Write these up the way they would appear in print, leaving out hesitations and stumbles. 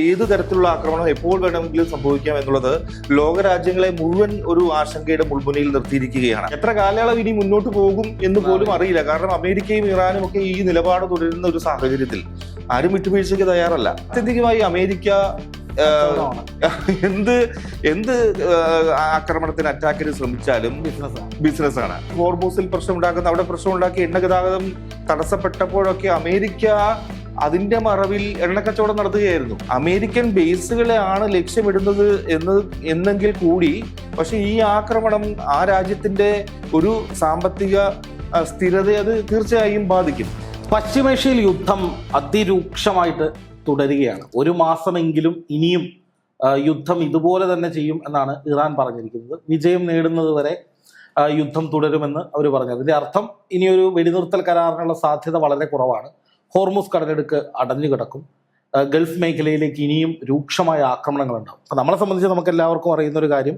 ഏത് തരത്തിലുള്ള ആക്രമണം എപ്പോൾ വേണമെങ്കിലും സംഭവിക്കാം എന്നുള്ളത് ലോകരാജ്യങ്ങളെ മുഴുവൻ ഒരു ആശങ്കയുടെ മുൾമുനയിൽ നിർത്തിയിരിക്കുകയാണ്. എത്ര കാലയളവ് ഇനി മുന്നോട്ട് പോകും എന്ന് പോലും അറിയില്ല. കാരണം അമേരിക്കയും ഇറാനും ഒക്കെ ഈ നിലപാട് തുടരുന്ന ഒരു സാഹചര്യത്തിൽ ആരും വിട്ടുവീഴ്ചയ്ക്ക് തയ്യാറല്ല. ആത്യന്തികമായി അമേരിക്ക എന്ത് ആക്രമണത്തിന് അറ്റാക്കിന് ശ്രമിച്ചാലും ബിസിനസ്സാണ്. ഹോർമൂസിൽ അവിടെ പ്രശ്നമുണ്ടാക്കി എണ്ണ ഗതാഗതം തടസ്സപ്പെട്ടപ്പോഴൊക്കെ അമേരിക്ക അതിന്റെ മറവിൽ എണ്ണക്കച്ചവടം നടത്തുകയായിരുന്നു. അമേരിക്കൻ ബേസുകളെയാണ് ലക്ഷ്യമിടുന്നത് എന്നെങ്കിൽ കൂടി പക്ഷെ ഈ ആക്രമണം ആ രാജ്യത്തിന്റെ ഒരു സാമ്പത്തിക സ്ഥിരതയെ അത് തീർച്ചയായും ബാധിക്കും. പശ്ചിമേഷ്യയിൽ യുദ്ധം അതിരൂക്ഷമായിട്ട് തുടരുകയാണ്. ഒരു മാസമെങ്കിലും ഇനിയും യുദ്ധം ഇതുപോലെ തന്നെ ചെയ്യും എന്നാണ് ഇറാൻ പറഞ്ഞിരിക്കുന്നത്. വിജയം നേടുന്നത് വരെ യുദ്ധം തുടരുമെന്ന് അവർ പറഞ്ഞു. അതിന്റെ അർത്ഥം ഇനിയൊരു വെടിനിർത്തൽ കരാറിനുള്ള സാധ്യത വളരെ കുറവാണ്. ഹോർമൂസ് കടലിടുക്ക് അടഞ്ഞു കിടക്കും. ഗൾഫ് മേഖലയിലേക്ക് ഇനിയും രൂക്ഷമായ ആക്രമണങ്ങൾ ഉണ്ടാകും. അപ്പം നമ്മളെ സംബന്ധിച്ച് നമുക്ക് എല്ലാവർക്കും അറിയുന്ന ഒരു കാര്യം,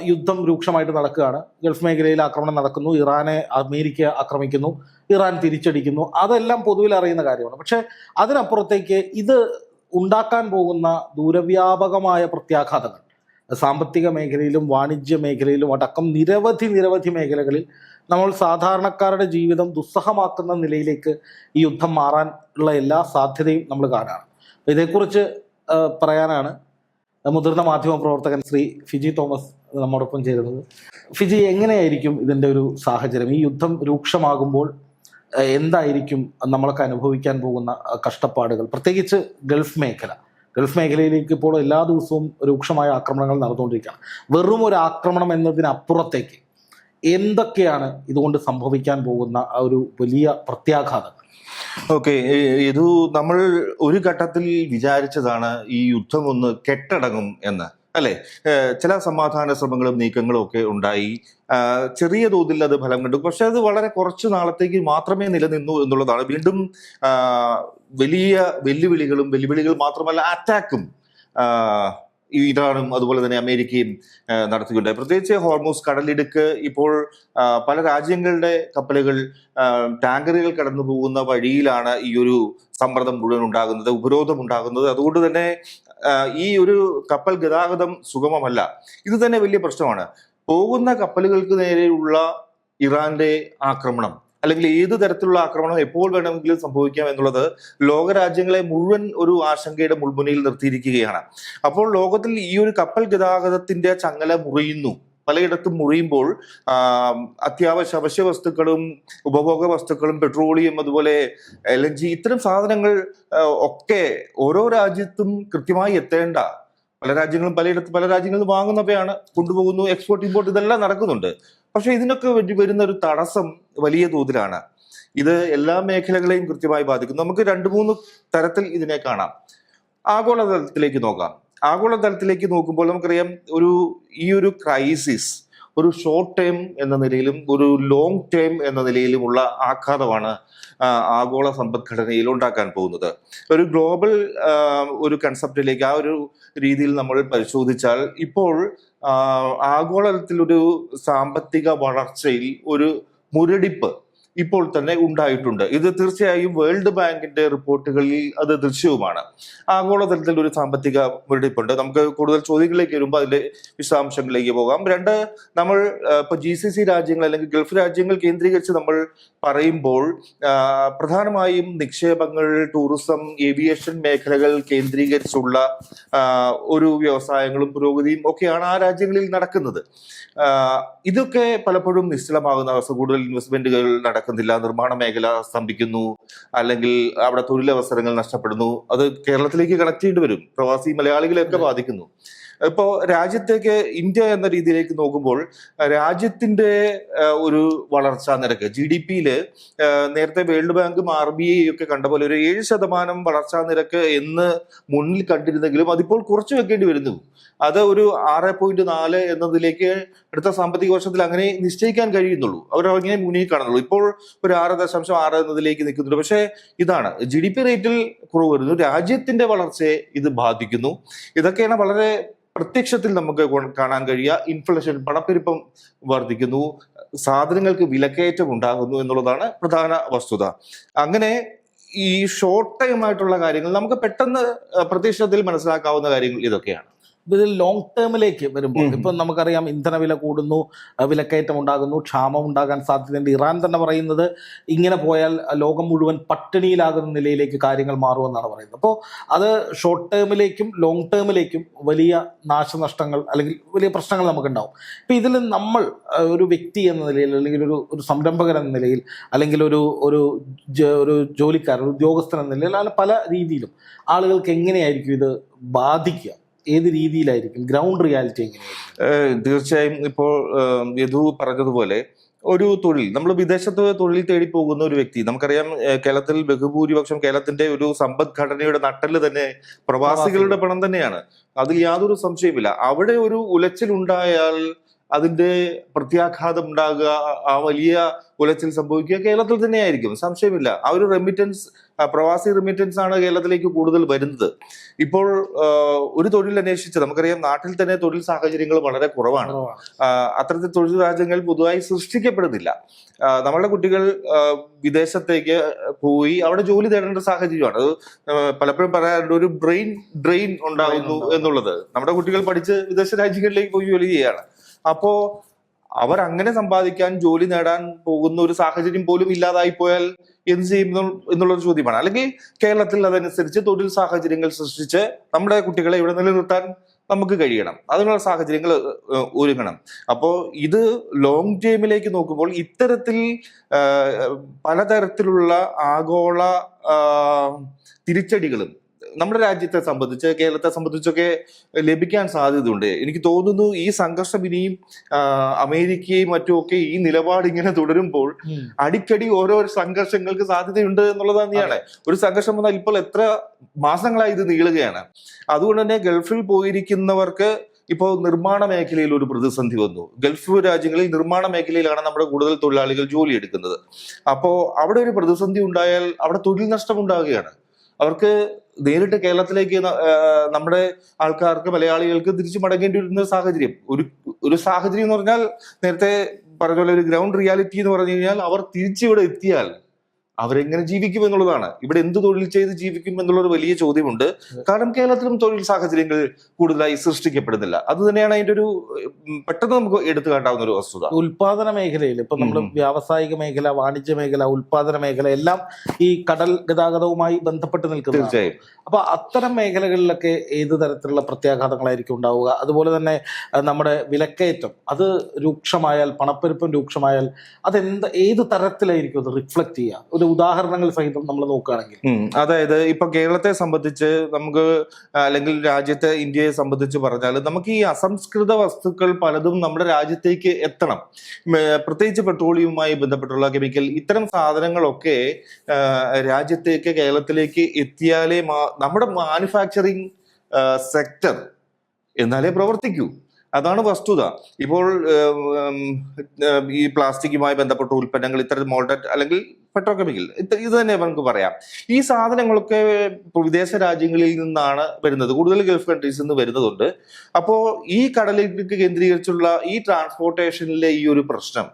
യുദ്ധം രൂക്ഷമായിട്ട് നടക്കുകയാണ്. ഗൾഫ് മേഖലയിൽ ആക്രമണം നടക്കുന്നു, ഇറാനെ അമേരിക്ക ആക്രമിക്കുന്നു, ഇറാൻ തിരിച്ചടിക്കുന്നു. അതെല്ലാം പൊതുവിൽ അറിയുന്ന കാര്യമാണ്. പക്ഷെ അതിനപ്പുറത്തേക്ക് ഇത് ഉണ്ടാക്കാൻ പോകുന്ന ദൂരവ്യാപകമായ പ്രത്യാഘാതങ്ങൾ സാമ്പത്തിക മേഖലയിലും വാണിജ്യ മേഖലയിലും അടക്കം നിരവധി മേഖലകളിൽ നമ്മൾ സാധാരണക്കാരുടെ ജീവിതം ദുസ്സഹമാക്കുന്ന നിലയിലേക്ക് ഈ യുദ്ധം മാറാൻ ഉള്ള എല്ലാ സാധ്യതയും നമ്മൾ കാണുകയാണ്. ഇതേക്കുറിച്ച് പറയാനാണ് മുതിർന്ന മാധ്യമ പ്രവർത്തകൻ ശ്രീ ഫിജി തോമസ് നമ്മോടൊപ്പം ചേരുന്നത്. ഫിജി, എങ്ങനെയായിരിക്കും ഇതിൻ്റെ ഒരു സാഹചര്യം? ഈ യുദ്ധം രൂക്ഷമാകുമ്പോൾ എന്തായിരിക്കും നമ്മളൊക്കെ അനുഭവിക്കാൻ പോകുന്ന കഷ്ടപ്പാടുകൾ? പ്രത്യേകിച്ച് ഗൾഫ് മേഖലയിലേക്ക് ഇപ്പോൾ എല്ലാ ദിവസവും രൂക്ഷമായ ആക്രമണങ്ങൾ നടന്നുകൊണ്ടിരിക്കുകയാണ്. വെറും ഒരു ആക്രമണം എന്നതിനപ്പുറത്തേക്ക് എന്തൊക്കെയാണ് ഇതുകൊണ്ട് സംഭവിക്കാൻ പോകുന്ന ആ ഒരു വലിയ പ്രത്യാഘാതങ്ങൾ? ഓക്കെ, ഇത് നമ്മൾ ഒരു ഘട്ടത്തിൽ വിചാരിച്ചതാണ് ഈ യുദ്ധം ഒന്ന് കെട്ടടങ്ങും എന്ന്, അല്ലെ? ചില സമാധാന ശ്രമങ്ങളും നീക്കങ്ങളും ഒക്കെ ഉണ്ടായി. ചെറിയ തോതിൽ അത് ഫലം കണ്ടു. പക്ഷെ അത് വളരെ കുറച്ചു നാളത്തേക്ക് മാത്രമേ നിലനിന്നു എന്നുള്ളതാണ്. വീണ്ടും വലിയ വെല്ലുവിളികൾ മാത്രമല്ല അറ്റാക്കും ഇറാനും അതുപോലെ തന്നെ അമേരിക്കയും നടത്തിക്കൊണ്ടായി. പ്രത്യേകിച്ച് ഹോർമൂസ് കടലിടുക്ക് ഇപ്പോൾ പല രാജ്യങ്ങളുടെ കപ്പലുകൾ, ടാങ്കറുകൾ കടന്നു പോകുന്ന വഴിയിലാണ് ഈ ഒരു സമ്മർദ്ദം മുഴുവൻ ഉണ്ടാകുന്നത്, ഉപരോധം ഉണ്ടാകുന്നത്. അതുകൊണ്ട് തന്നെ ഈ ഒരു കപ്പൽ ഗതാഗതം സുഗമമല്ല. ഇത് തന്നെ വലിയ പ്രശ്നമാണ്. പോകുന്ന കപ്പലുകൾക്ക് നേരെയുള്ള ഇറാന്റെ ആക്രമണം അല്ലെങ്കിൽ ഏത് തരത്തിലുള്ള ആക്രമണം എപ്പോൾ വേണമെങ്കിലും സംഭവിക്കാം എന്നുള്ളത് ലോകരാജ്യങ്ങളെ മുഴുവൻ ഒരു ആശങ്കയുടെ മുൾമുനയിൽ നിർത്തിയിരിക്കുകയാണ്. അപ്പോൾ ലോകത്തിൽ ഈ ഒരു കപ്പൽ ഗതാഗതത്തിന്റെ ചങ്ങല മുറിയുന്നു. പലയിടത്തും മുറിയുമ്പോൾ അവശ്യ വസ്തുക്കളും ഉപഭോഗ വസ്തുക്കളും പെട്രോളിയം അതുപോലെ LNG ഇത്തരം സാധനങ്ങൾ ഒക്കെ ഓരോ രാജ്യത്തും കൃത്യമായി എത്തേണ്ട, പല രാജ്യങ്ങളും വാങ്ങുന്നവയാണ്, കൊണ്ടുപോകുന്നു, എക്സ്പോർട്ട് ഇമ്പോർട്ട് ഇതെല്ലാം നടക്കുന്നുണ്ട്. പക്ഷെ ഇതിനൊക്കെ വരുന്ന ഒരു തടസ്സം വലിയ തോതിലാണ്. ഇത് എല്ലാ മേഖലകളെയും കൃത്യമായി ബാധിക്കും. നമുക്ക് 2-3 തരത്തിൽ ഇതിനെ കാണാം. ആഗോളതലത്തിലേക്ക് നോക്കാം. ആഗോളതലത്തിലേക്ക് നോക്കുമ്പോൾ നമുക്കറിയാം, ഈ ഒരു ക്രൈസിസ് ഒരു ഷോർട്ട് ടേം എന്ന നിലയിലും ഒരു ലോങ് ടേം എന്ന നിലയിലുമുള്ള ആഘാതമാണ് ആഗോള സമ്പദ്ഘടനയിൽ ഉണ്ടാക്കാൻ പോകുന്നത്. ഒരു ഗ്ലോബൽ ഒരു കൺസെപ്റ്റിലേക്ക് ആ ഒരു രീതിയിൽ നമ്മൾ പരിശോധിച്ചാൽ ഇപ്പോൾ ആഗോളതലത്തിലൊരു സാമ്പത്തിക വളർച്ചയിൽ ഒരു മുരടിപ്പ് ഇപ്പോൾ തന്നെ ഉണ്ടായിട്ടുണ്ട്. ഇത് തീർച്ചയായും വേൾഡ് ബാങ്കിന്റെ റിപ്പോർട്ടുകളിൽ അത് ദൃശ്യവുമാണ്. ആഗോളതലത്തിൽ ഒരു സാമ്പത്തിക മുരടിപ്പുണ്ട്. നമുക്ക് കൂടുതൽ ചോദ്യങ്ങളിലേക്ക് വരുമ്പോൾ അതിന്റെ വിശദാംശങ്ങളിലേക്ക് പോകാം. 2, നമ്മൾ ഇപ്പൊ GCC രാജ്യങ്ങൾ അല്ലെങ്കിൽ ഗൾഫ് രാജ്യങ്ങൾ കേന്ദ്രീകരിച്ച് നമ്മൾ പറയുമ്പോൾ പ്രധാനമായും നിക്ഷേപങ്ങൾ, ടൂറിസം, ഏവിയേഷൻ മേഖലകൾ കേന്ദ്രീകരിച്ചുള്ള ഒരു വ്യവസായങ്ങളും പുരോഗതിയും ഒക്കെയാണ് ആ രാജ്യങ്ങളിൽ നടക്കുന്നത്. ഇതൊക്കെ പലപ്പോഴും നിശ്ചലമാകുന്ന അവസ്ഥ. കൂടുതൽ ഇൻവെസ്റ്റ്മെന്റുകൾ നടക്കുന്നില്ല, നിർമ്മാണ മേഖല സ്തംഭിക്കുന്നു, അല്ലെങ്കിൽ അവിടെ തൊഴിലവസരങ്ങൾ നഷ്ടപ്പെടുന്നു. അത് കേരളത്തിലേക്ക് കണക്ട് ചെയ്യേണ്ടി വരും, പ്രവാസി മലയാളികളെയൊക്കെ ബാധിക്കുന്നു. ഇപ്പോൾ രാജ്യത്തേക്ക് ഇന്ത്യ എന്ന രീതിയിലേക്ക് നോക്കുമ്പോൾ രാജ്യത്തിന്റെ ഒരു വളർച്ചാ നിരക്ക് GDP-യിൽ നേരത്തെ വേൾഡ് ബാങ്കും RBI ഒക്കെ കണ്ട പോലെ ഒരു 7% വളർച്ചാ നിരക്ക് എന്ന് മുന്നിൽ കണ്ടിരുന്നെങ്കിലും അതിപ്പോൾ കുറച്ചു വെക്കേണ്ടി വരുന്നു. അത് ഒരു 6.4 എന്നതിലേക്ക് അടുത്ത സാമ്പത്തിക വർഷത്തിൽ അങ്ങനെ നിശ്ചയിക്കാൻ കഴിയുന്നുള്ളൂ. അവർ അങ്ങനെ മുന്നിൽ കാണുന്നുള്ളൂ. ഇപ്പോൾ ഒരു 6.6 എന്നതിലേക്ക് നിൽക്കുന്നുണ്ട്. പക്ഷേ ഇതാണ് GDP റേറ്റിൽ കുറവ് വരുന്നു, രാജ്യത്തിന്റെ വളർച്ചയെ ഇത് ബാധിക്കുന്നു. ഇതൊക്കെയാണ് വളരെ പ്രത്യക്ഷത്തിൽ നമുക്ക് കാണാൻ കഴിയുക. ഇൻഫ്ലേഷൻ, പണപ്പെരുപ്പം വർദ്ധിക്കുന്നു, സാധനങ്ങൾക്ക് വിലക്കയറ്റം ഉണ്ടാകുന്നു എന്നുള്ളതാണ് പ്രധാന വസ്തുത. അങ്ങനെ ഈ ഷോർട്ട് ടൈം ആയിട്ടുള്ള കാര്യങ്ങൾ നമുക്ക് പെട്ടെന്ന് പ്രതീക്ഷത്തിൽ മനസ്സിലാക്കാവുന്ന കാര്യങ്ങൾ ഇതൊക്കെയാണ്. ഇതിൽ ലോങ് ടേമിലേക്ക് വരുമ്പോൾ ഇപ്പം നമുക്കറിയാം ഇന്ധന വില കൂടുന്നു, വിലക്കയറ്റം ഉണ്ടാകുന്നു, ക്ഷാമം ഉണ്ടാകാൻ സാധ്യതയുണ്ട്. ഇറാൻ തന്നെ പറയുന്നത് ഇങ്ങനെ പോയാൽ ലോകം മുഴുവൻ പട്ടിണിയിലാകുന്ന നിലയിലേക്ക് കാര്യങ്ങൾ മാറുമെന്നാണ് പറയുന്നത്. അപ്പോൾ അത് ഷോർട്ട് ടേമിലേക്കും ലോങ് ടേമിലേക്കും വലിയ നാശനഷ്ടങ്ങൾ അല്ലെങ്കിൽ വലിയ പ്രശ്നങ്ങൾ നമുക്കുണ്ടാവും. ഇപ്പം ഇതിൽ നമ്മൾ ഒരു വ്യക്തി എന്ന നിലയിൽ അല്ലെങ്കിൽ ഒരു സംരംഭകൻ എന്ന നിലയിൽ അല്ലെങ്കിൽ ഒരു ജോലിക്കാരൻ, ഒരു ഉദ്യോഗസ്ഥൻ എന്ന നിലയിൽ അങ്ങനെ പല രീതിയിലും ആളുകൾക്ക് എങ്ങനെയായിരിക്കും ഇത് ബാധിക്കുക? ഏത് രീതിയിലായിരിക്കും? ഗ്രൗണ്ട് റിയാലിറ്റി എങ്ങനെയായിരിക്കും? തീർച്ചയായും ഇപ്പോൾ യദു പറഞ്ഞതുപോലെ ഒരു തൊഴിൽ, നമ്മൾ വിദേശത്ത് തൊഴിൽ തേടി പോകുന്ന ഒരു വ്യക്തി, നമുക്കറിയാം കേരളത്തിൽ ബഹുഭൂരിപക്ഷം കേരളത്തിന്റെ ഒരു സമ്പദ്ഘടനയുടെ നട്ടെല്ല് തന്നെ പ്രവാസികളുടെ പണം തന്നെയാണ്. അതിൽ യാതൊരു സംശയമില്ല. അവിടെ ഒരു ഉലച്ചിലുണ്ടായാൽ അതിന്റെ പ്രത്യാഘാതം ഉണ്ടാകുക, ആ വലിയ ഉലച്ചിൽ സംഭവിക്കുക കേരളത്തിൽ തന്നെയായിരിക്കും, സംശയമില്ല. ആ ഒരു റെമിറ്റൻസ്, പ്രവാസി റെമിറ്റൻസ് ആണ് കേരളത്തിലേക്ക് കൂടുതൽ വരുന്നത്. ഇപ്പോൾ ഒരു തൊഴിൽ അന്വേഷിച്ച് നമുക്കറിയാം നാട്ടിൽ തന്നെ തൊഴിൽ സാഹചര്യങ്ങൾ വളരെ കുറവാണ്. അത്തരത്തിൽ തൊഴിൽ രാജ്യങ്ങൾ പൊതുവായി സൃഷ്ടിക്കപ്പെടുന്നില്ല. നമ്മളുടെ കുട്ടികൾ വിദേശത്തേക്ക് പോയി അവിടെ ജോലി തേടേണ്ട സാഹചര്യമാണ്. അത് പലപ്പോഴും പറയാറുണ്ട്, ഒരു ബ്രെയിൻ ഡ്രെയിൻ ഉണ്ടാകുന്നു എന്നുള്ളത്. നമ്മുടെ കുട്ടികൾ പഠിച്ച് വിദേശ രാജ്യങ്ങളിലേക്ക് പോയി ജോലി ചെയ്യുകയാണ്. അപ്പോ അവർ അങ്ങനെ സമ്പാദിക്കാൻ, ജോലി നേടാൻ പോകുന്ന ഒരു സാഹചര്യം പോലും ഇല്ലാതായി പോയാൽ എന്ത് ചെയ്യും എന്നുള്ളൊരു ചോദ്യമാണ്. അല്ലെങ്കിൽ കേരളത്തിൽ അതനുസരിച്ച് തൊഴിൽ സാഹചര്യങ്ങൾ സൃഷ്ടിച്ച് നമ്മുടെ കുട്ടികളെ ഇവിടെ നിലനിർത്താൻ നമുക്ക് കഴിയണം, അതിനുള്ള സാഹചര്യങ്ങൾ ഒരുങ്ങണം. അപ്പോൾ ഇത് ലോങ് ടൈമിലേക്ക് നോക്കുമ്പോൾ ഇത്തരത്തിൽ പലതരത്തിലുള്ള ആഗോള തിരിച്ചടികളും നമ്മുടെ രാജ്യത്തെ സംബന്ധിച്ച്, കേരളത്തെ സംബന്ധിച്ചൊക്കെ ലഭിക്കാൻ സാധ്യതയുണ്ട്. എനിക്ക് തോന്നുന്നു ഈ സംഘർഷം ഇനിയും അമേരിക്കയും മറ്റുമൊക്കെ ഈ നിലപാട് ഇങ്ങനെ തുടരുമ്പോൾ അടിക്കടി ഓരോ സംഘർഷങ്ങൾക്ക് സാധ്യതയുണ്ട് എന്നുള്ളത് തന്നെയാണ്. ഒരു സംഘർഷം വന്നാൽ ഇപ്പോൾ എത്ര മാസങ്ങളായി ഇത് നീളുകയാണ്. അതുകൊണ്ട് തന്നെ ഗൾഫിൽ പോയിരിക്കുന്നവർക്ക് ഇപ്പോൾ നിർമ്മാണ മേഖലയിൽ ഒരു പ്രതിസന്ധി വന്നു. ഗൾഫ് രാജ്യങ്ങളിൽ നിർമ്മാണ മേഖലയിലാണ് നമ്മുടെ കൂടുതൽ തൊഴിലാളികൾ ജോലി എടുക്കുന്നത്. അപ്പോൾ അവിടെ ഒരു പ്രതിസന്ധി ഉണ്ടായാൽ അവിടെ തൊഴിൽ നഷ്ടം ഉണ്ടാവുകയാണ്. അവർക്ക് നേരിട്ട് കേരളത്തിലേക്ക് നമ്മുടെ ആൾക്കാർക്ക്, മലയാളികൾക്ക് തിരിച്ചു മടങ്ങേണ്ടി വരുന്ന സാഹചര്യം, ഒരു സാഹചര്യം എന്ന് പറഞ്ഞാൽ, നേരത്തെ പറഞ്ഞ പോലെ ഒരു ഗ്രൗണ്ട് റിയാലിറ്റി എന്ന് പറഞ്ഞു കഴിഞ്ഞാൽ, അവർ തിരിച്ചിവിടെ എത്തിയാൽ അവരെങ്ങനെ ജീവിക്കും എന്നുള്ളതാണ്. ഇവിടെ എന്ത് തൊഴിൽ ചെയ്ത് ജീവിക്കും എന്നുള്ളൊരു വലിയ ചോദ്യമുണ്ട്. കാരണം കേരളത്തിലും തൊഴിൽ സാഹചര്യങ്ങൾ കൂടുതലായി സൃഷ്ടിക്കപ്പെടുന്നില്ല. അത് തന്നെയാണ് അതിന്റെ ഒരു പെട്ടെന്ന് നമുക്ക് എടുത്തു കാട്ടാവുന്ന ഒരു വസ്തുത. ഉൽപാദന മേഖലയിൽ ഇപ്പൊ നമ്മൾ വ്യാവസായിക മേഖല, വാണിജ്യ മേഖല, ഉൽപാദന മേഖല എല്ലാം ഈ കടൽ ഗതാഗതവുമായി ബന്ധപ്പെട്ട് നിൽക്കുന്നത്. തീർച്ചയായും. അപ്പൊ അത്തരം മേഖലകളിലൊക്കെ ഏത് തരത്തിലുള്ള പ്രത്യാഘാതങ്ങളായിരിക്കും ഉണ്ടാവുക? അതുപോലെ തന്നെ നമ്മുടെ വിലക്കയറ്റം അത് രൂക്ഷമായാൽ, പണപ്പെരുപ്പം രൂക്ഷമായാൽ ഏത് തരത്തിലായിരിക്കും അത് റിഫ്ലക്ട് ചെയ്യുക? ഒരു ഉദാഹരണങ്ങൾ സഹിതം നമ്മൾ നോക്കുകയാണെങ്കിൽ, അതായത് ഇപ്പൊ കേരളത്തെ സംബന്ധിച്ച് നമുക്ക്, അല്ലെങ്കിൽ രാജ്യത്തെ, ഇന്ത്യയെ സംബന്ധിച്ച് പറഞ്ഞാൽ, നമുക്ക് ഈ അസംസ്കൃത വസ്തുക്കൾ പലതും നമ്മുടെ രാജ്യത്തേക്ക് എത്തണം. പ്രത്യേകിച്ച് പെട്രോളിയവുമായി ബന്ധപ്പെട്ടുള്ള കെമിക്കൽ, ഇത്തരം സാധനങ്ങളൊക്കെ രാജ്യത്തേക്ക്, കേരളത്തിലേക്ക് എത്തിയാലേ നമ്മുടെ മാനുഫാക്ചറിങ് സെക്ടർ എന്നാലേ പ്രവർത്തിക്കൂ. അതാണ് വസ്തുത. ഇപ്പോൾ ഈ പ്ലാസ്റ്റിക്കുമായി ബന്ധപ്പെട്ട ഉൽപ്പന്നങ്ങൾ, ഇത്തരം മോൾഡഡ് അല്ലെങ്കിൽ പെട്രോകെമിക്കൽ, ഇത് തന്നെ നമുക്ക് പറയാം. ഈ സാധനങ്ങളൊക്കെ വിദേശ രാജ്യങ്ങളിൽ നിന്നാണ് വരുന്നത്, കൂടുതൽ ഗൾഫ് കൺട്രീസിൽ നിന്ന് വരുന്നതുണ്ട്. അപ്പോൾ ഈ കടലിലേക്ക് കേന്ദ്രീകരിച്ചുള്ള ഈ ട്രാൻസ്പോർട്ടേഷനിലെ ഈ ഒരു പ്രശ്നം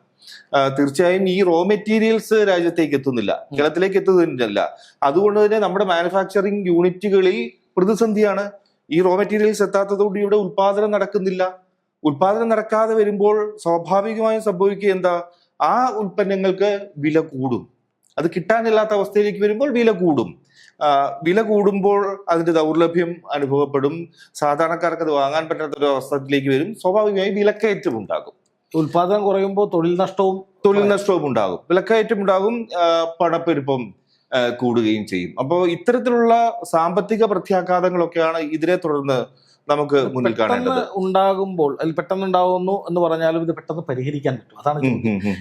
തീർച്ചയായും ഈ റോ മെറ്റീരിയൽസ് രാജ്യത്തേക്ക് എത്തുന്നില്ല, കേരളത്തിലേക്ക് എത്തുന്നില്ല. അതുകൊണ്ട് തന്നെ നമ്മുടെ മാനുഫാക്ചറിങ് യൂണിറ്റുകളിൽ പ്രതിസന്ധിയാണ്. ഈ റോ മെറ്റീരിയൽസ് എത്താത്തതുകൊണ്ട് ഇവിടെ ഉൽപാദനം നടക്കുന്നില്ല. ഉൽപാദനം നടക്കാതെ വരുമ്പോൾ സ്വാഭാവികമായും സംഭവിക്കുക എന്താ? ആ ഉൽപ്പന്നങ്ങൾക്ക് വില കൂടും. അത് കിട്ടാനില്ലാത്ത അവസ്ഥയിലേക്ക് വരുമ്പോൾ വില കൂടും. വില കൂടുമ്പോൾ അതിന്റെ ദൗർലഭ്യം അനുഭവപ്പെടും. സാധാരണക്കാർക്ക് അത് വാങ്ങാൻ പറ്റാത്ത ഒരു അവസ്ഥയിലേക്ക് വരും. സ്വാഭാവികമായും വിലക്കയറ്റം ഉണ്ടാകും. ഉൽപാദനം കുറയുമ്പോൾ തൊഴിൽ നഷ്ടവും ഉണ്ടാകും, വിലക്കയറ്റം ഉണ്ടാകും, പണപ്പെരുപ്പം കൂടുകയും ചെയ്യും. അപ്പോൾ ഇത്തരത്തിലുള്ള സാമ്പത്തിക പ്രത്യാഘാതങ്ങളൊക്കെയാണ് ഇതിനെ തുടർന്ന് നമുക്ക് മുന്നിൽ കാണേണ്ടത്. ഉണ്ടാകുമ്പോൾ അതിൽ പെട്ടെന്ന് ഉണ്ടാകുന്നു എന്ന് പറഞ്ഞാലും ഇത് പെട്ടെന്ന് പരിഹരിക്കാൻ പറ്റും. അതാണ്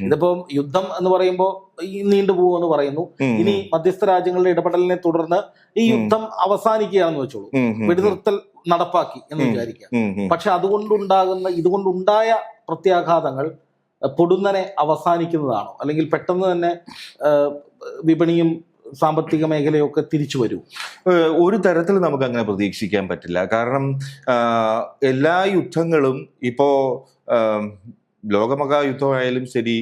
ഇതിപ്പം യുദ്ധം എന്ന് പറയുമ്പോൾ ഈ നീണ്ടുപോകുമെന്ന് പറയുന്നു. ഇനി മധ്യസ്ഥ രാജ്യങ്ങളുടെ ഇടപെടലിനെ തുടർന്ന് ഈ യുദ്ധം അവസാനിക്കുകയാണെന്ന് വെച്ചോളൂ, വെടിനിർത്തൽ നടപ്പാക്കി എന്ന് വിചാരിക്കാം. പക്ഷെ ഇതുകൊണ്ടുണ്ടായ പ്രത്യാഘാതങ്ങൾ പൊടുന്നനെ അവസാനിക്കുന്നതാണോ, അല്ലെങ്കിൽ പെട്ടെന്ന് തന്നെ വിപണിയും സാമ്പത്തിക മേഖലയൊക്കെ തിരിച്ചു വരൂ? ഒരു തരത്തിൽ നമുക്ക് അങ്ങനെ പ്രതീക്ഷിക്കാൻ പറ്റില്ല. കാരണം എല്ലാ യുദ്ധങ്ങളും ഇപ്പോ ലോകമഹായുദ്ധമായാലും ശരി,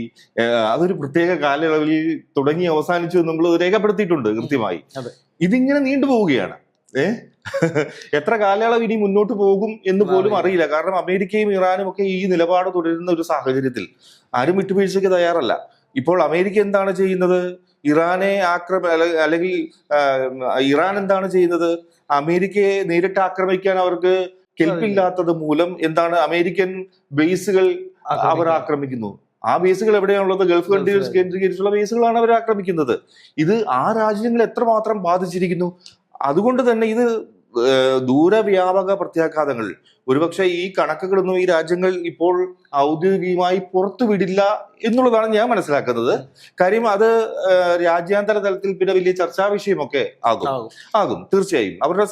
അതൊരു പ്രത്യേക കാലയളവിൽ തുടങ്ങി അവസാനിച്ചു നമ്മൾ രേഖപ്പെടുത്തിയിട്ടുണ്ട് കൃത്യമായി. ഇതിങ്ങനെ നീണ്ടുപോവുകയാണ്. എത്ര കാലയളവ് ഇനി മുന്നോട്ട് പോകും എന്ന് പോലും അറിയില്ല. കാരണം അമേരിക്കയും ഇറാനും ഒക്കെ ഈ നിലപാട് തുടരുന്ന ഒരു സാഹചര്യത്തിൽ ആരും വിട്ടുവീഴ്ചയ്ക്ക് തയ്യാറല്ല. ഇപ്പോൾ അമേരിക്ക എന്താണ് ചെയ്യുന്നത്? ഇറാനെ അല്ലെങ്കിൽ ഇറാൻ എന്താണ് ചെയ്യുന്നത്? അമേരിക്കയെ നേരിട്ട് ആക്രമിക്കാൻ അവർക്ക് കെൽപ്പില്ലാത്തത് മൂലം എന്താണ് അമേരിക്കൻ ബേസുകൾ അവർ ആക്രമിക്കുന്നു. ആ ബേസുകൾ എവിടെയാണുള്ളത്? ഗൾഫ് കൺട്രീസ് കേന്ദ്രീകരിച്ചുള്ള ബേസുകളാണ് അവർ ആക്രമിക്കുന്നത്. ഇത് ആ രാജ്യങ്ങൾ എത്രമാത്രം ബാധിച്ചിരിക്കുന്നു. അതുകൊണ്ട് തന്നെ ഇത് ദൂരവ്യാപക പ്രത്യാഘാതങ്ങൾ. ഒരുപക്ഷെ ഈ കണക്കുകളൊന്നും ഈ രാജ്യങ്ങൾ ഇപ്പോൾ ഔദ്യോഗികമായി പുറത്തുവിടില്ല എന്നുള്ളതാണ് ഞാൻ മനസ്സിലാക്കുന്നത്. കാര്യം അത് രാജ്യാന്തര തലത്തിൽ പിന്നെ വലിയ ചർച്ചാ വിഷയമൊക്കെ ആകും തീർച്ചയായും. അവരുടെ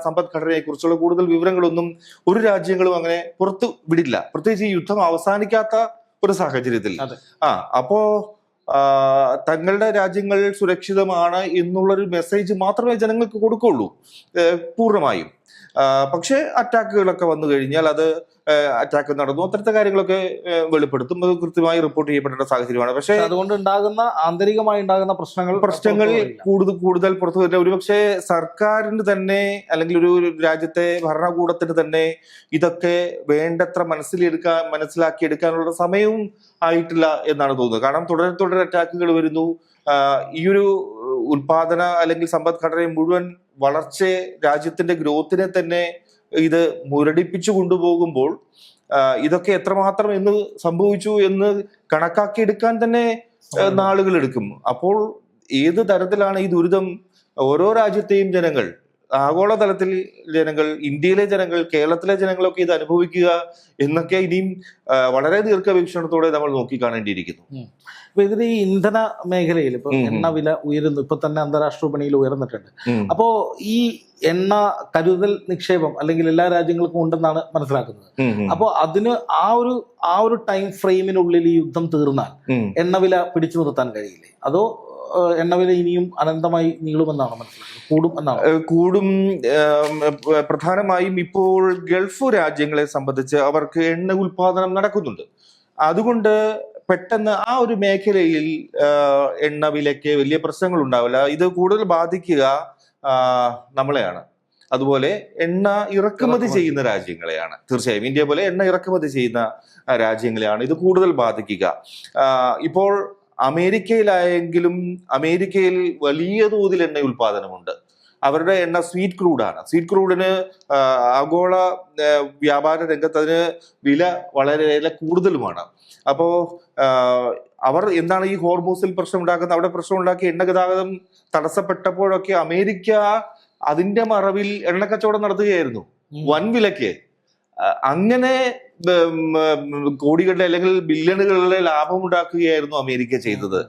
സമ്പദ്ഘടനയെ കുറിച്ചുള്ള കൂടുതൽ വിവരങ്ങളൊന്നും ഒരു രാജ്യങ്ങളും അങ്ങനെ പുറത്തു വിടില്ല, പ്രത്യേകിച്ച് ഈ യുദ്ധം അവസാനിക്കാത്ത ഒരു സാഹചര്യത്തിൽ. അപ്പോ തങ്ങളുടെ രാജ്യങ്ങൾ സുരക്ഷിതമാണ് എന്നുള്ളൊരു മെസ്സേജ് മാത്രമേ ജനങ്ങൾക്ക് കൊടുക്കുള്ളൂ പൂർണ്ണമായും. പക്ഷെ അറ്റാക്കുകളൊക്കെ വന്നു കഴിഞ്ഞാൽ അത് അറ്റാക്ക് നടന്നു, അത്തരത്തെ കാര്യങ്ങളൊക്കെ വെളിപ്പെടുത്തും. അത് കൃത്യമായി റിപ്പോർട്ട് ചെയ്യപ്പെടേണ്ട സാഹചര്യമാണ്. പക്ഷേ അതുകൊണ്ട് ആന്തരികമായി ഉണ്ടാകുന്ന പ്രശ്നങ്ങൾ കൂടുതൽ പുറത്തു വരില്ല. ഒരുപക്ഷെ സർക്കാരിന് തന്നെ അല്ലെങ്കിൽ ഒരു രാജ്യത്തെ ഭരണകൂടത്തിന് തന്നെ ഇതൊക്കെ വേണ്ടത്ര മനസ്സിലാക്കിയെടുക്കാനുള്ള സമയവും ആയിട്ടില്ല എന്നാണ് തോന്നുന്നത്. കാരണം തുടരെ അറ്റാക്കുകൾ വരുന്നു. ഈ ഒരു ഉൽപാദന അല്ലെങ്കിൽ സമ്പദ്ഘടനയെ മുഴുവൻ വളർച്ചയെ, രാജ്യത്തിന്റെ ഗ്രോത്തിനെ തന്നെ ഇത് മുരടിപ്പിച്ചു കൊണ്ടുപോകുമ്പോൾ ഇതൊക്കെ എത്രമാത്രം എന്ന് സംഭവിച്ചു എന്ന് കണക്കാക്കിയെടുക്കാൻ തന്നെ നാളുകൾ എടുക്കും. അപ്പോൾ ഏത് തരത്തിലാണ് ഈ ദുരിതം ഓരോ രാജ്യത്തെയും ജനങ്ങൾ, ആഗോളതലത്തിൽ ജനങ്ങൾ, ഇന്ത്യയിലെ ജനങ്ങൾ, കേരളത്തിലെ ജനങ്ങളൊക്കെ ഇത് അനുഭവിക്കുക എന്നൊക്കെ ഇനിയും വളരെ ദീർഘവീക്ഷണത്തോടെ നമ്മൾ നോക്കിക്കാണേണ്ടിയിരിക്കുന്നു. ഇപ്പൊ ഇതിന് ഈ ഇന്ധന മേഖലയിൽ ഇപ്പൊ എണ്ണ വില ഉയരുന്നു, ഇപ്പൊ തന്നെ അന്താരാഷ്ട്ര വിപണിയിൽ ഉയർന്നിട്ടുണ്ട്. അപ്പോ ഈ എണ്ണ കരുതൽ നിക്ഷേപം അല്ലെങ്കിൽ എല്ലാ രാജ്യങ്ങൾക്കും ഉണ്ടെന്നാണ് മനസ്സിലാക്കുന്നത്. അപ്പോ അതിന് ആ ഒരു ടൈം ഫ്രെയിമിനുള്ളിൽ ഈ യുദ്ധം തീർന്നാൽ എണ്ണവില പിടിച്ചു നിർത്താൻ കഴിയില്ലേ? അതോ എണ്ണവില ഇനിയും അനന്തമായി നീളുമെന്നാണ് മനസ്സിലാക്കുന്നത്? കൂടും. പ്രധാനമായും ഇപ്പോൾ ഗൾഫ് രാജ്യങ്ങളെ സംബന്ധിച്ച് അവർക്ക് എണ്ണ ഉൽപാദനം നടക്കുന്നുണ്ട്. അതുകൊണ്ട് പെട്ടെന്ന് ആ ഒരു മേഖലയിൽ എണ്ണ വിലയ്ക്ക് വലിയ പ്രശ്നങ്ങൾ ഉണ്ടാവില്ല. ഇത് കൂടുതൽ ബാധിക്കുക നമ്മളെയാണ്. അതുപോലെ എണ്ണ ഇറക്കുമതി ചെയ്യുന്ന രാജ്യങ്ങളെയാണ്. തീർച്ചയായും ഇന്ത്യ പോലെ എണ്ണ ഇറക്കുമതി ചെയ്യുന്ന രാജ്യങ്ങളെയാണ് ഇത് കൂടുതൽ ബാധിക്കുക. ഇപ്പോൾ അമേരിക്കയിലായെങ്കിലും അമേരിക്കയിൽ വലിയ തോതിൽ എണ്ണ ഉൽപാദനമുണ്ട്. അവരുടെ എണ്ണ സ്വീറ്റ് ക്രൂഡാണ്. സ്വീറ്റ് ക്രൂഡിന് ആഗോള വ്യാപാര രംഗത്ത് അതിന് വില വളരെ കൂടുതലുമാണ്. അപ്പോ അവർ എന്താണ് ഈ ഹോർമൂസിൽ പ്രശ്നം ഉണ്ടാക്കുന്നത്? അവിടെ പ്രശ്നം ഉണ്ടാക്കി എണ്ണ ഗതാഗതം തടസ്സപ്പെട്ടപ്പോഴൊക്കെ അമേരിക്ക അതിന്റെ മറവിൽ എണ്ണ കച്ചവടം നടത്തുകയായിരുന്നു വൻ വിലക്ക്. അങ്ങനെ കോടികളുടെ അല്ലെങ്കിൽ ബില്യണുകളുടെ ലാഭം ഉണ്ടാക്കുകയായിരുന്നു അമേരിക്ക ചെയ്തത്.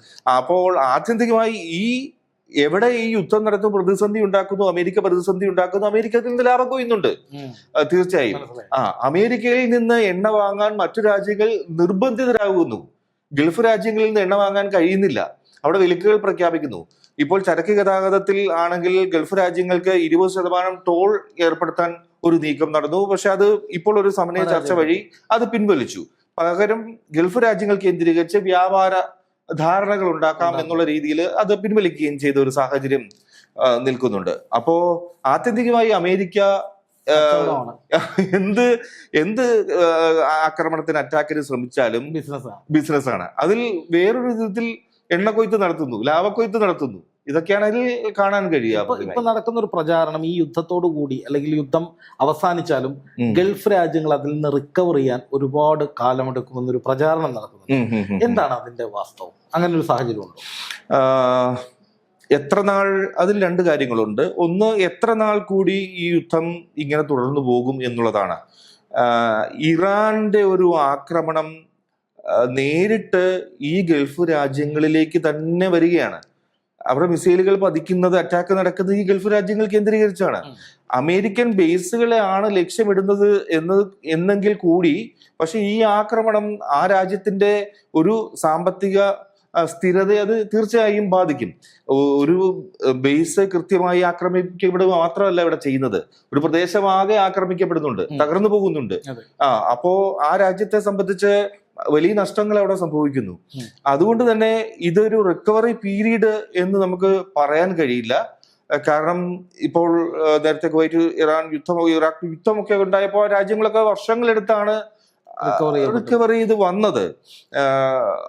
അപ്പോൾ ആത്യന്തികമായി എവിടെ ഈ യുദ്ധം നടത്തുന്ന പ്രതിസന്ധി ഉണ്ടാക്കുന്നു, അമേരിക്ക പ്രതിസന്ധി ഉണ്ടാക്കുന്നു, അമേരിക്ക അതിൽ നിന്ന് ലാഭം കൊയ്യുന്നുണ്ട് തീർച്ചയായും. അമേരിക്കയിൽ നിന്ന് എണ്ണ വാങ്ങാൻ മറ്റു രാജ്യങ്ങൾ നിർബന്ധിതരാകുന്നു. ഗൾഫ് രാജ്യങ്ങളിൽ നിന്ന് എണ്ണ വാങ്ങാൻ കഴിയുന്നില്ല. അവിടെ വിലക്കുകൾ പ്രഖ്യാപിക്കുന്നു. ഇപ്പോൾ ചരക്ക് ഗതാഗതത്തിൽ ആണെങ്കിൽ ഗൾഫ് രാജ്യങ്ങൾക്ക് 20% ടോൾ ഏർപ്പെടുത്താൻ ഒരു നീക്കം നടന്നു. പക്ഷെ അത് ഇപ്പോൾ ഒരു സമന്വയ ചർച്ച വഴി അത് പിൻവലിച്ചു. പകരം ഗൾഫ് രാജ്യങ്ങൾ കേന്ദ്രീകരിച്ച് വ്യാപാര ധാരണകൾ ഉണ്ടാക്കാം എന്നുള്ള രീതിയിൽ അത് പിൻവലിക്കുകയും ചെയ്ത ഒരു സാഹചര്യം നിൽക്കുന്നുണ്ട്. അപ്പോ ആത്യന്തികമായി അമേരിക്ക എന്ത് ആക്രമണത്തിന്, അറ്റാക്കിന് ശ്രമിച്ചാലും ബിസിനസ്സാണ്. അതിൽ വേറൊരു വിധത്തിൽ എണ്ണക്കൊയ്ത്ത് നടത്തുന്നു, ലാഭക്കൊയ്ത്ത് നടത്തുന്നു. ഇതൊക്കെയാണ് അതിൽ കാണാൻ കഴിയുക. ഇപ്പൊ നടക്കുന്ന ഒരു പ്രചാരണം ഈ യുദ്ധത്തോടു കൂടി അല്ലെങ്കിൽ യുദ്ധം അവസാനിച്ചാലും ഗൾഫ് രാജ്യങ്ങൾ അതിൽ നിന്ന് റിക്കവർ ചെയ്യാൻ ഒരുപാട് കാലമെടുക്കുമെന്നൊരു പ്രചാരണം നടക്കുന്നുണ്ട്. എന്താണ് അതിന്റെ വാസ്തവം? അങ്ങനെ ഒരു സാഹചര്യം ഉണ്ടോ? എത്ര നാൾ? അതിൽ രണ്ട് കാര്യങ്ങളുണ്ട്. ഒന്ന്, എത്ര നാൾ കൂടി ഈ യുദ്ധം ഇങ്ങനെ തുടർന്നു പോകും എന്നുള്ളതാണ്. ഇറാന്റെ ഒരു ആക്രമണം നേരിട്ട് ഈ ഗൾഫ് രാജ്യങ്ങളിലേക്ക് തന്നെ വരികയാണ്. അവരുടെ മിസൈലുകൾ പതിക്കുന്നത്, അറ്റാക്ക് നടക്കുന്നത് ഈ ഗൾഫ് രാജ്യങ്ങൾ കേന്ദ്രീകരിച്ചാണ്. അമേരിക്കൻ ബേസുകളെ ആണ് ലക്ഷ്യമിടുന്നത് എന്നെങ്കിൽ കൂടി പക്ഷെ ഈ ആക്രമണം ആ രാജ്യത്തിന്റെ ഒരു സാമ്പത്തിക സ്ഥിരതയെ അത് തീർച്ചയായും ബാധിക്കും. ഒരു ബേസ് കൃത്യമായി ആക്രമിക്കപ്പെടുക മാത്രമല്ല ഇവിടെ ചെയ്യുന്നത്, ഒരു പ്രദേശമാകെ ആക്രമിക്കപ്പെടുന്നുണ്ട്, തകർന്നു പോകുന്നുണ്ട്. അപ്പോ ആ രാജ്യത്തെ സംബന്ധിച്ച് വലിയ നഷ്ടങ്ങൾ അവിടെ സംഭവിക്കുന്നു. അതുകൊണ്ട് തന്നെ ഇതൊരു റിക്കവറി പീരീഡ് എന്ന് നമുക്ക് പറയാൻ കഴിയില്ല. കാരണം ഇപ്പോൾ നേരത്തെ കുവൈറ്റ് ഇറാൻ യുദ്ധം, ഇറാഖ് യുദ്ധമൊക്കെ ഉണ്ടായപ്പോൾ രാജ്യങ്ങളൊക്കെ വർഷങ്ങളെടുത്താണ് റിക്കവർ ചെയ്ത് വന്നത്.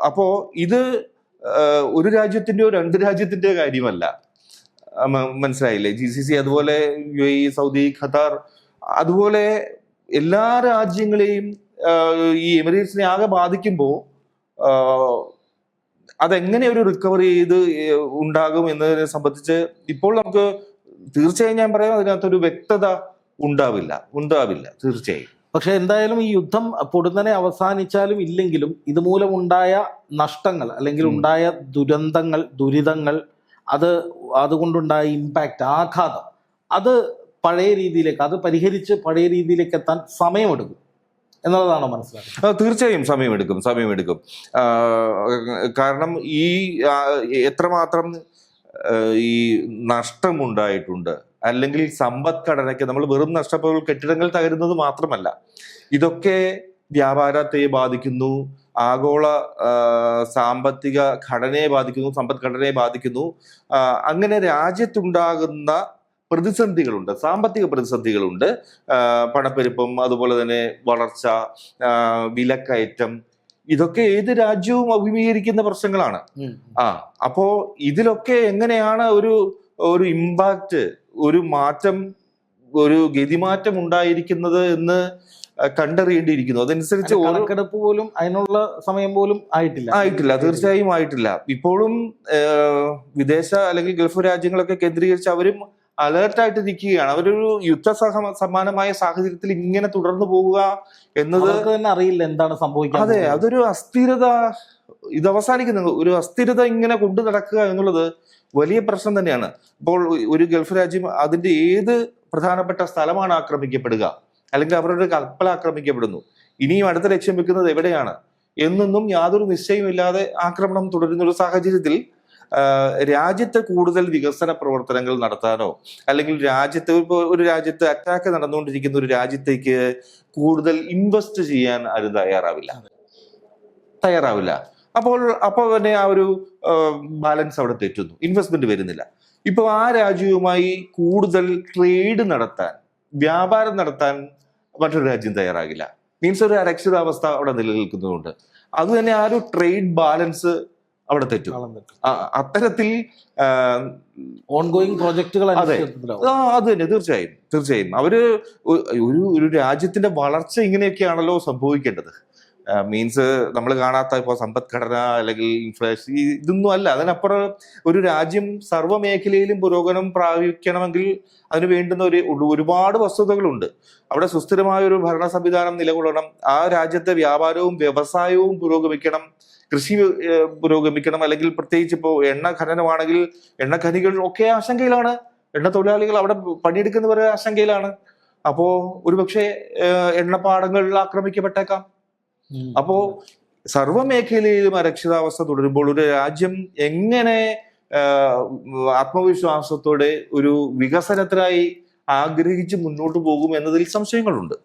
അപ്പോ ഇത് ഒരു രാജ്യത്തിന്റെയോ രണ്ട് രാജ്യത്തിന്റെയോ കാര്യമല്ല. മനസ്സിലായില്ലേ? GCC, അതുപോലെ UAE, സൗദി, ഖത്താർ, അതുപോലെ എല്ലാ രാജ്യങ്ങളെയും ഈ എമിറേറ്റ്സിനെ ആകെ ബാധിക്കുമ്പോൾ അതെങ്ങനെ ഒരു റിക്കവറി ചെയ്ത് ഉണ്ടാകും എന്നതിനെ സംബന്ധിച്ച് ഇപ്പോൾ നമുക്ക് തീർച്ചയായും ഞാൻ പറയാം, അതിനകത്തൊരു വ്യക്തത ഉണ്ടാവില്ല തീർച്ചയായും. പക്ഷെ എന്തായാലും ഈ യുദ്ധം പൊടുന്നനെ അവസാനിച്ചാലും ഇല്ലെങ്കിലും ഇതുമൂലമുണ്ടായ നഷ്ടങ്ങൾ അല്ലെങ്കിൽ ഉണ്ടായ ദുരിതങ്ങൾ അതുകൊണ്ടുണ്ടായ ഇമ്പാക്റ്റ്, ആഘാതം, അത് പഴയ രീതിയിലേക്ക്, അത് പരിഹരിച്ച് പഴയ രീതിയിലേക്ക് എത്താൻ സമയമെടുക്കും എന്നുള്ളതാണോ മനസ്സിലാക്കുന്നത്? തീർച്ചയായും സമയമെടുക്കും. കാരണം ഈ എത്രമാത്രം ഈ നഷ്ടമുണ്ടായിട്ടുണ്ട്, അല്ലെങ്കിൽ സമ്പദ്ഘടനയ്ക്ക്, നമ്മൾ വെറും നഷ്ടപ്പോൾ കെട്ടിടങ്ങൾ തകരുന്നത് മാത്രമല്ല, ഇതൊക്കെ വ്യാപാരത്തെ ബാധിക്കുന്നു, ആഗോള സാമ്പത്തിക ഘടനയെ ബാധിക്കുന്നു, സമ്പദ്ഘടനയെ ബാധിക്കുന്നു. അങ്ങനെ രാജ്യത്തുണ്ടാകുന്ന പ്രതിസന്ധികളുണ്ട്, സാമ്പത്തിക പ്രതിസന്ധികളുണ്ട്, പണപ്പെരുപ്പം, അതുപോലെ തന്നെ വളർച്ച, വിലക്കയറ്റം, ഇതൊക്കെ ഏത് രാജ്യവും അഭിമുഖീകരിക്കുന്ന പ്രശ്നങ്ങളാണ്. അപ്പോ ഇതിലൊക്കെ എങ്ങനെയാണ് ഒരു ഇമ്പാക്റ്റ്, ഒരു മാറ്റം, ഒരു ഗതിമാറ്റം ഉണ്ടായിരിക്കുന്നത് എന്ന് കണ്ടറിയേണ്ടിയിരിക്കുന്നു. അതനുസരിച്ച് കണക്കെടുപ്പ് പോലും അതിനുള്ള സമയം പോലും ആയിട്ടില്ല. തീർച്ചയായും ആയിട്ടില്ല. ഇപ്പോഴും വിദേശ അല്ലെങ്കിൽ ഗൾഫ് രാജ്യങ്ങളൊക്കെ കേന്ദ്രീകരിച്ച് അവരും അലേർട്ടായിട്ട് നിൽക്കുകയാണ്. അവരൊരു സമാനമായ സാഹചര്യത്തിൽ ഇങ്ങനെ തുടർന്നു പോവുക എന്നത് തന്നെ അറിയില്ല എന്താണ് സംഭവിക്കുന്നത്. അതെ, അതൊരു അസ്ഥിരത, ഇത് അവസാനിക്കുന്നത് ഒരു അസ്ഥിരത ഇങ്ങനെ കൊണ്ടു നടക്കുക എന്നുള്ളത് വലിയ പ്രശ്നം തന്നെയാണ്. ഇപ്പോൾ ഒരു ഗൾഫ് രാജ്യം അതിന്റെ ഏത് പ്രധാനപ്പെട്ട സ്ഥലമാണ് ആക്രമിക്കപ്പെടുക, അല്ലെങ്കിൽ അവരുടെ കപ്പൽ ആക്രമിക്കപ്പെടുന്നു, ഇനിയും അടുത്ത ലക്ഷ്യം വെക്കുന്നത് എവിടെയാണ് എന്നൊന്നും യാതൊരു നിശ്ചയമില്ലാതെ ആക്രമണം തുടരുന്ന ഒരു സാഹചര്യത്തിൽ രാജ്യത്ത് കൂടുതൽ വികസന പ്രവർത്തനങ്ങൾ നടത്താനോ, അല്ലെങ്കിൽ ഒരു രാജ്യത്ത് അറ്റാക്ക് നടന്നുകൊണ്ടിരിക്കുന്ന ഒരു രാജ്യത്തേക്ക് കൂടുതൽ ഇൻവെസ്റ്റ് ചെയ്യാൻ ആരും തയ്യാറാവില്ല. അപ്പോൾ തന്നെ ആ ഒരു ബാലൻസ് അവിടെ തെറ്റുന്നു, ഇൻവെസ്റ്റ്മെന്റ് വരുന്നില്ല. ഇപ്പൊ ആ രാജ്യവുമായി കൂടുതൽ ട്രേഡ് നടത്താൻ, വ്യാപാരം നടത്താൻ മറ്റൊരു രാജ്യം തയ്യാറാകില്ല. മീൻസ് ഒരു അരക്ഷിതാവസ്ഥ അവിടെ നിലനിൽക്കുന്നതുകൊണ്ട് അത് തന്നെ ആ ഒരു ട്രേഡ് ബാലൻസ് അവിടെ തെറ്റും. അത്തരത്തിൽ ഓൺഗോയിങ് പ്രോജക്റ്റുകൾ, അതെ, അത് തന്നെ തീർച്ചയായും അവര് ഒരു രാജ്യത്തിന്റെ വളർച്ച ഇങ്ങനെയൊക്കെയാണല്ലോ സംഭവിക്കേണ്ടത്. മീൻസ് നമ്മൾ കാണാത്ത ഇപ്പോൾ സമ്പദ്ഘടന അല്ലെങ്കിൽ ഇൻഫ്ലേഷൻ, ഇതൊന്നും അല്ല. അതിനപ്പുറം ഒരു രാജ്യം സർവ്വമേഖലയിലും പുരോഗമനം പ്രാപിക്കണമെങ്കിൽ അതിന് വേണ്ടുന്ന ഒരുപാട് വസ്തുതകളുണ്ട്. അവിടെ സുസ്ഥിരമായ ഒരു ഭരണ സംവിധാനം നിലകൊള്ളണം, ആ രാജ്യത്തെ വ്യാപാരവും വ്യവസായവും പുരോഗമിക്കണം, കൃഷി പുരോഗമിക്കണം, അല്ലെങ്കിൽ പ്രത്യേകിച്ച് ഇപ്പോൾ എണ്ണ ഖനനമാണെങ്കിൽ എണ്ണ ഖനികൾ ഒക്കെ ആശങ്കയിലാണ്, എണ്ണ തൊഴിലാളികൾ അവിടെ പണിയെടുക്കുന്നവർ ആശങ്കയിലാണ്. അപ്പോ ഒരുപക്ഷെ എണ്ണപ്പാടങ്ങൾ ആക്രമിക്കപ്പെട്ടേക്കാം. അപ്പോ സർവ്വമേഖലയിലും അരക്ഷിതാവസ്ഥ തുടരുമ്പോൾ ഒരു രാജ്യം എങ്ങനെ ആത്മവിശ്വാസത്തോടെ ഒരു വികസനത്തിനായി ആഗ്രഹിച്ച് മുന്നോട്ട് പോകും എന്നതിൽ സംശയങ്ങളുണ്ട്.